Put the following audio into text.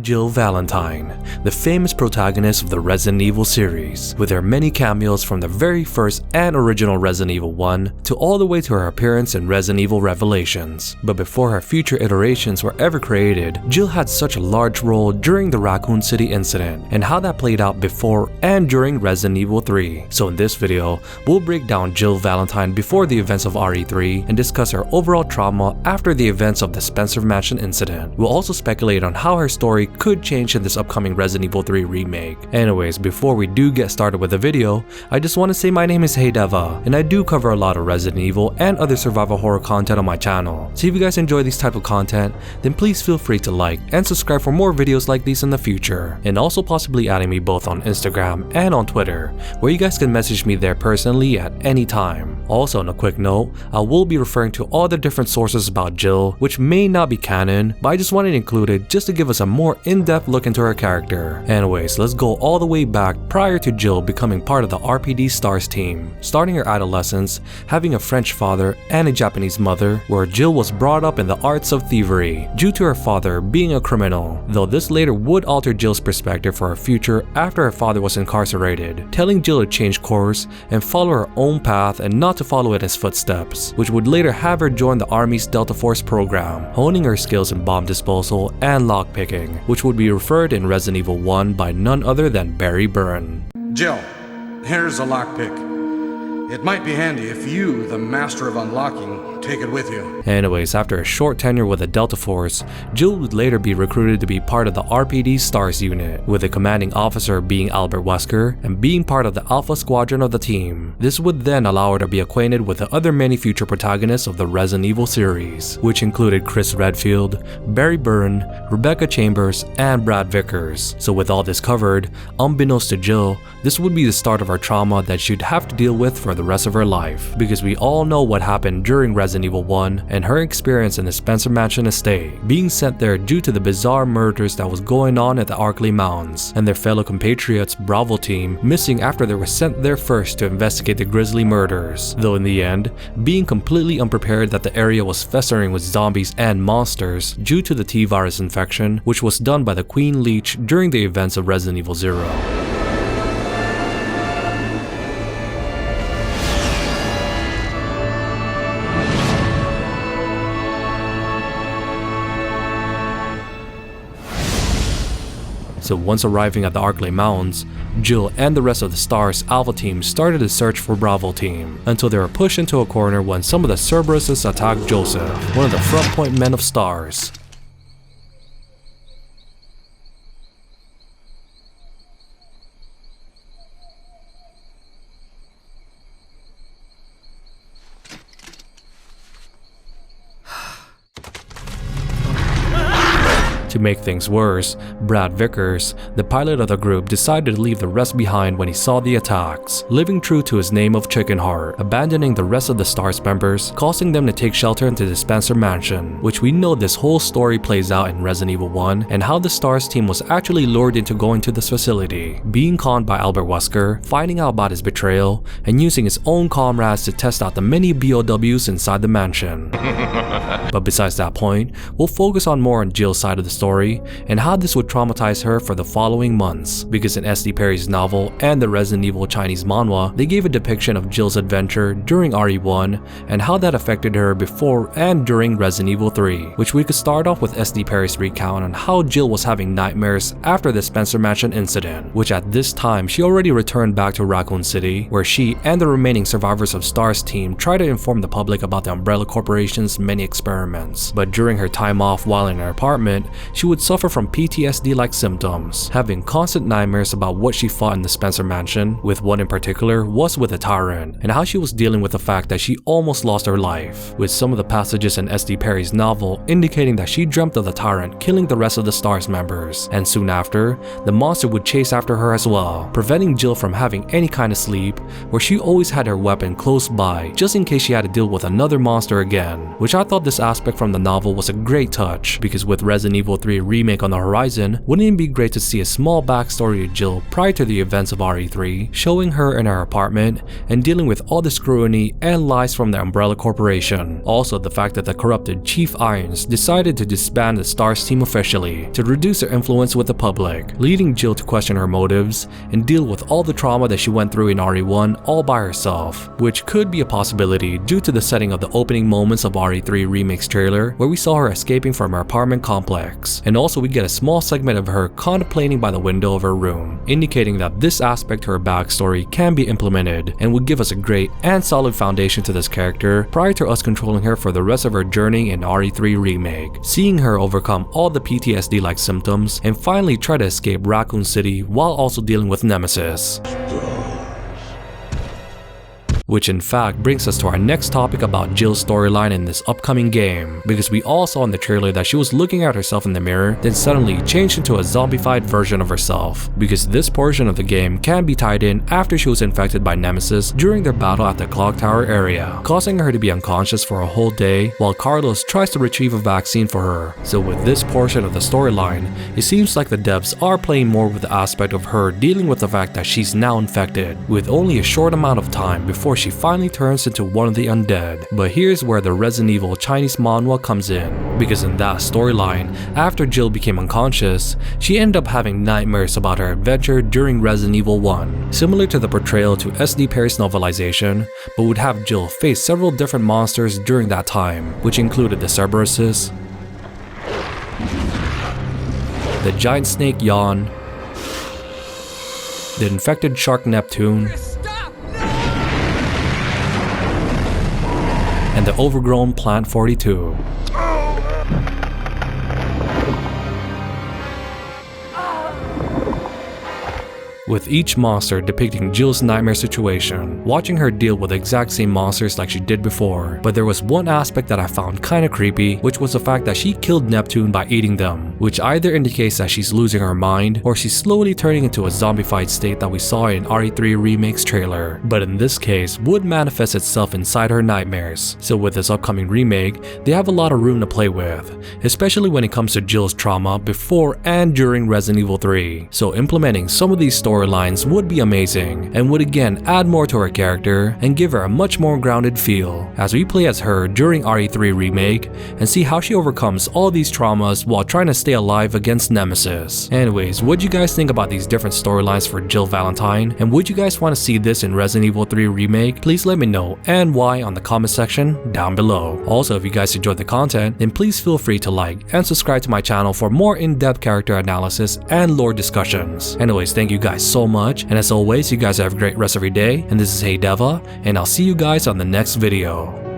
Jill Valentine, the famous protagonist of the Resident Evil series, with her many cameos from the very first and original Resident Evil 1 to all the way to her appearance in Resident Evil Revelations. But before her future iterations were ever created, Jill had such a large role during the Raccoon City incident and how that played out before and during Resident Evil 3. So in this video, we'll break down Jill Valentine before the events of RE3 and discuss her overall trauma after the events of the Spencer Mansion incident. We'll also speculate on how her story could change in this upcoming Resident Evil 3 remake. Anyways, before we do get started with the video, I just want to say my name is DeVuH, and I do cover a lot of Resident Evil and other survival horror content on my channel. So if you guys enjoy these type of content, then please feel free to like and subscribe for more videos like these in the future. And also possibly adding me both on Instagram and on Twitter, where you guys can message me there personally at any time. Also, on a quick note, I will be referring to all the different sources about Jill, which may not be canon, but I just wanted to include it just to give us a more in-depth look into her character. Anyways, let's go all the way back prior to Jill becoming part of the RPD STARS team. Starting her adolescence, having a French father and a Japanese mother, where Jill was brought up in the arts of thievery due to her father being a criminal, though this later would alter Jill's perspective for her future after her father was incarcerated, telling Jill to change course and follow her own path and not to follow in his footsteps, which would later have her join the Army's Delta Force program, honing her skills in bomb disposal and lockpicking, which would be referred in Resident Evil 1 by none other than Burton. Jill, here's a lockpick. It might be handy if you, the master of unlocking, take it with you. Anyways, after a short tenure with the Delta Force, Jill would later be recruited to be part of the RPD STARS unit, with the commanding officer being Albert Wesker and being part of the Alpha Squadron of the team. This would then allow her to be acquainted with the other many future protagonists of the Resident Evil series, which included Chris Redfield, Barry Burton, Rebecca Chambers, and Brad Vickers. So with all this covered, unbeknownst to Jill, this would be the start of her trauma that she'd have to deal with for the rest of her life, because we all know what happened during Resident Evil 1 and her experience in the Spencer Mansion estate, being sent there due to the bizarre murders that was going on at the Arklay Mounds, and their fellow compatriots Bravo team missing after they were sent there first to investigate the grisly murders, though in the end, being completely unprepared that the area was festering with zombies and monsters due to the T-virus infection, which was done by the Queen Leech during the events of Resident Evil 0. So once arriving at the Arklay Mounds, Jill and the rest of the STARS Alpha team started to search for Bravo team, until they were pushed into a corner when some of the Cerberuses attacked Joseph, one of the front point men of STARS. To make things worse, Brad Vickers, the pilot of the group, decided to leave the rest behind when he saw the attacks, living true to his name of Chickenheart, abandoning the rest of the STARS members, causing them to take shelter into the Spencer Mansion, which we know this whole story plays out in Resident Evil 1, and how the STARS team was actually lured into going to this facility, being conned by Albert Wesker, finding out about his betrayal, and using his own comrades to test out the many BOWs inside the mansion. But besides that point, we'll focus on more on Jill's side of the story and how this would traumatize her for the following months, because in SD Perry's novel and the Resident Evil Chinese manhua, they gave a depiction of Jill's adventure during RE1 and how that affected her before and during Resident Evil 3, which we could start off with SD Perry's recount on how Jill was having nightmares after the Spencer Mansion incident, which at this time she already returned back to Raccoon City, where she and the remaining survivors of STARS team tried to inform the public about the Umbrella Corporation's many experiments. But during her time off while in her apartment, she would suffer from PTSD-like symptoms, having constant nightmares about what she fought in the Spencer Mansion, with one in particular was with a tyrant, and how she was dealing with the fact that she almost lost her life, with some of the passages in SD Perry's novel indicating that she dreamt of the tyrant killing the rest of the STARS members, and soon after, the monster would chase after her as well, preventing Jill from having any kind of sleep, where she always had her weapon close by just in case she had to deal with another monster again, which I thought this aspect from the novel was a great touch, because with Resident Evil 3 RE3 Remake on the horizon, wouldn't it be great to see a small backstory of Jill prior to the events of RE3, showing her in her apartment and dealing with all the scrutiny and lies from the Umbrella Corporation. Also, the fact that the corrupted Chief Irons decided to disband the STARS team officially to reduce their influence with the public, leading Jill to question her motives and deal with all the trauma that she went through in RE1 all by herself, which could be a possibility due to the setting of the opening moments of RE3 Remake's trailer, where we saw her escaping from her apartment complex. And also we get a small segment of her contemplating by the window of her room, indicating that this aspect to her backstory can be implemented and would give us a great and solid foundation to this character prior to us controlling her for the rest of her journey in RE3 Remake, seeing her overcome all the PTSD-like symptoms and finally try to escape Raccoon City while also dealing with Nemesis. Which in fact brings us to our next topic about Jill's storyline in this upcoming game, because we all saw in the trailer that she was looking at herself in the mirror, then suddenly changed into a zombified version of herself, because this portion of the game can be tied in after she was infected by Nemesis during their battle at the clock tower area, causing her to be unconscious for a whole day while Carlos tries to retrieve a vaccine for her. So with this portion of the storyline, it seems like the devs are playing more with the aspect of her dealing with the fact that she's now infected, with only a short amount of time before she finally turns into one of the undead. But here's where the Resident Evil Chinese manhua comes in, because in that storyline, after Jill became unconscious, she ended up having nightmares about her adventure during Resident Evil 1, similar to the portrayal to SD Perry's novelization, but would have Jill face several different monsters during that time, which included the Cerberuses, the giant snake Yawn, the infected shark Neptune, and the overgrown Plant 42. With each monster depicting Jill's nightmare situation, watching her deal with the exact same monsters like she did before. But there was one aspect that I found kinda creepy, which was the fact that she killed Neptune by eating them, which either indicates that she's losing her mind or she's slowly turning into a zombified state that we saw in RE3 Remake's trailer, but in this case would manifest itself inside her nightmares. So with this upcoming remake, they have a lot of room to play with, especially when it comes to Jill's trauma before and during Resident Evil 3. So implementing some of these storylines would be amazing and would again add more to her character and give her a much more grounded feel as we play as her during RE3 Remake and see how she overcomes all these traumas while trying to stay alive against Nemesis. Anyways, what do you guys think about these different storylines for Jill Valentine, and would you guys want to see this in Resident Evil 3 Remake? Please let me know and why on the comment section down below. Also, if you guys enjoyed the content, then please feel free to like and subscribe to my channel for more in-depth character analysis and lore discussions. Anyways, thank you guys so much, and as always, you guys have a great rest of your day, and this is Hey DeVuH, and I'll see you guys on the next video.